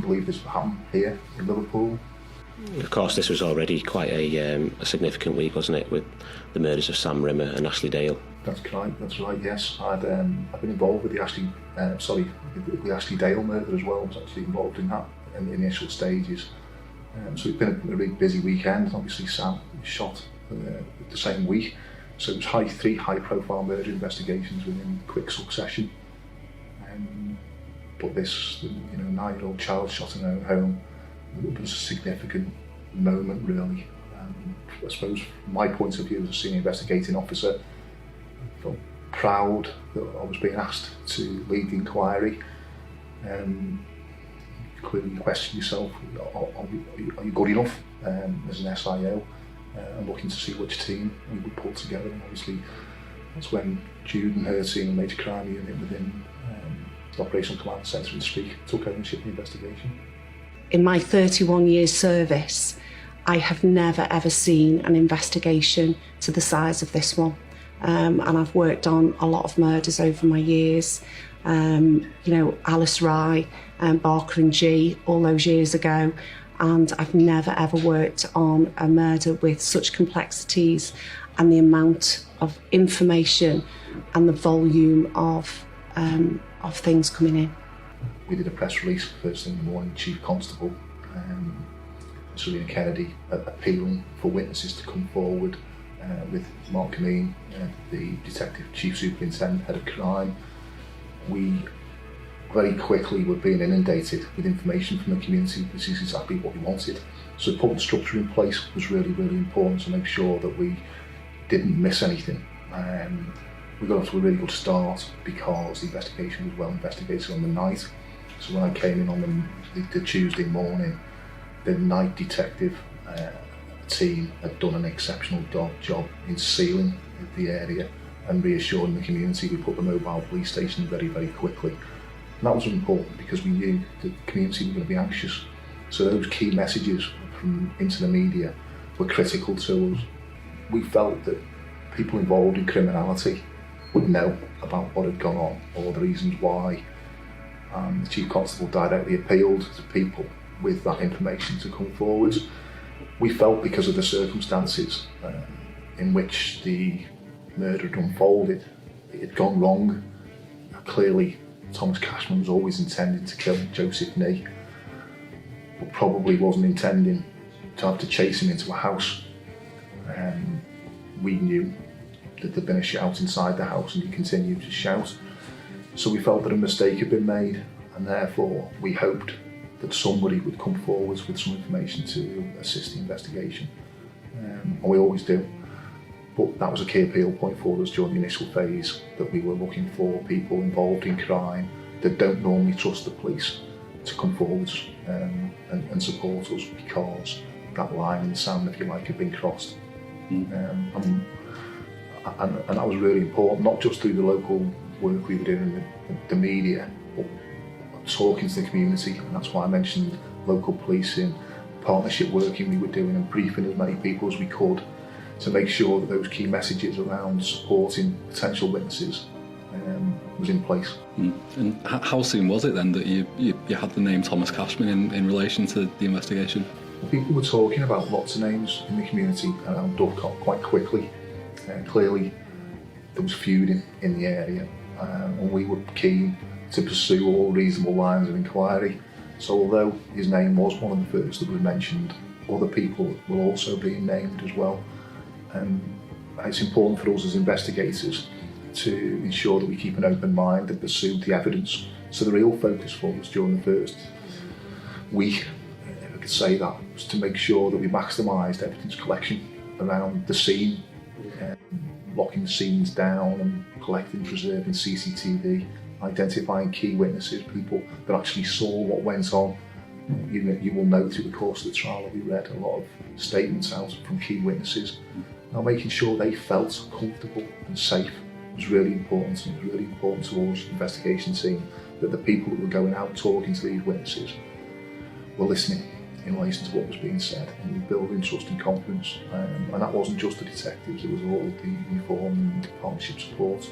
couldn't believe this happened here in Liverpool. Of course, this was already quite a significant week, wasn't it, with the murders of Sam Rimmer and Ashley Dale? That's right, yes. I've been involved with the Ashley Dale murder as well. I was actually involved in that in the initial stages. So it's been a really busy weekend. Obviously Sam was shot the same week. So it was three high-profile murder investigations within quick succession. But this, 9-year-old child shot in her own home, was a significant moment, really. I suppose from my point of view as a senior investigating officer, I felt proud that I was being asked to lead the inquiry. Clearly you question yourself, are you good enough as an SIO? And looking to see which team we would pull together. And obviously that's when Jude and her team, the major crime unit within the Operational Command Centre in Streak, took ownership of the investigation. In my 31 years service, I have never ever seen an investigation to the size of this one. And I've worked on a lot of murders over my years. Alice Rye, Barker and G, all those years ago. And I've never ever worked on a murder with such complexities and the amount of information and the volume of things coming in. We did a press release first thing in the morning, Chief Constable Selina Kennedy appealing for witnesses to come forward with Mark Cameen, the Detective Chief Superintendent, Head of Crime. We very quickly were being inundated with information from the community. This is exactly what we wanted. So putting structure in place was really, really important to make sure that we didn't miss anything. We got off to a really good start because the investigation was well investigated on the night. So when I came in on the Tuesday morning, the night detective team had done an exceptional job in sealing the area and reassuring the community. We put the mobile police station very, very quickly. And that was important because we knew the community were going to be anxious. So those key messages from into the media were critical to us. We felt that people involved in criminality would know about what had gone on or the reasons why. The Chief Constable directly appealed to people with that information to come forward. We felt because of the circumstances in which the murder had unfolded, it had gone wrong. Clearly, Thomas Cashman was always intending to kill Joseph Nee, but probably wasn't intending to have to chase him into a house. We knew that there'd been a shout inside the house and he continued to shout. So we felt that a mistake had been made, and therefore we hoped that somebody would come forwards with some information to assist the investigation. And we always do. But that was a key appeal point for us during the initial phase, that we were looking for people involved in crime that don't normally trust the police to come forwards and support us, because that line in the sand, if you like, had been crossed. And that was really important, not just through the local work we were doing in the media, but talking to the community. And that's why I mentioned local policing, partnership working we were doing, and briefing as many people as we could to make sure that those key messages around supporting potential witnesses was in place. And how soon was it then that you had the name Thomas Cashman in relation to the investigation? People were talking about lots of names in the community around Dovecot quite quickly. Clearly there was feuding in the area, and we were keen to pursue all reasonable lines of inquiry. So although his name was one of the first that was mentioned, other people were also being named as well. It's important for us as investigators to ensure that we keep an open mind and pursue the evidence. So the real focus for us during the first week, if I could say that, was to make sure that we maximised evidence collection around the scene, locking scenes down and collecting, preserving CCTV, identifying key witnesses, people that actually saw what went on. You will note through the course of the trial that we read a lot of statements out from key witnesses. Now, making sure they felt comfortable and safe was really important, and it was really important to us, investigation team, that the people that were going out talking to these witnesses were listening in relation to what was being said, and building trust and confidence. And that wasn't just the detectives, it was all the uniform and partnership support.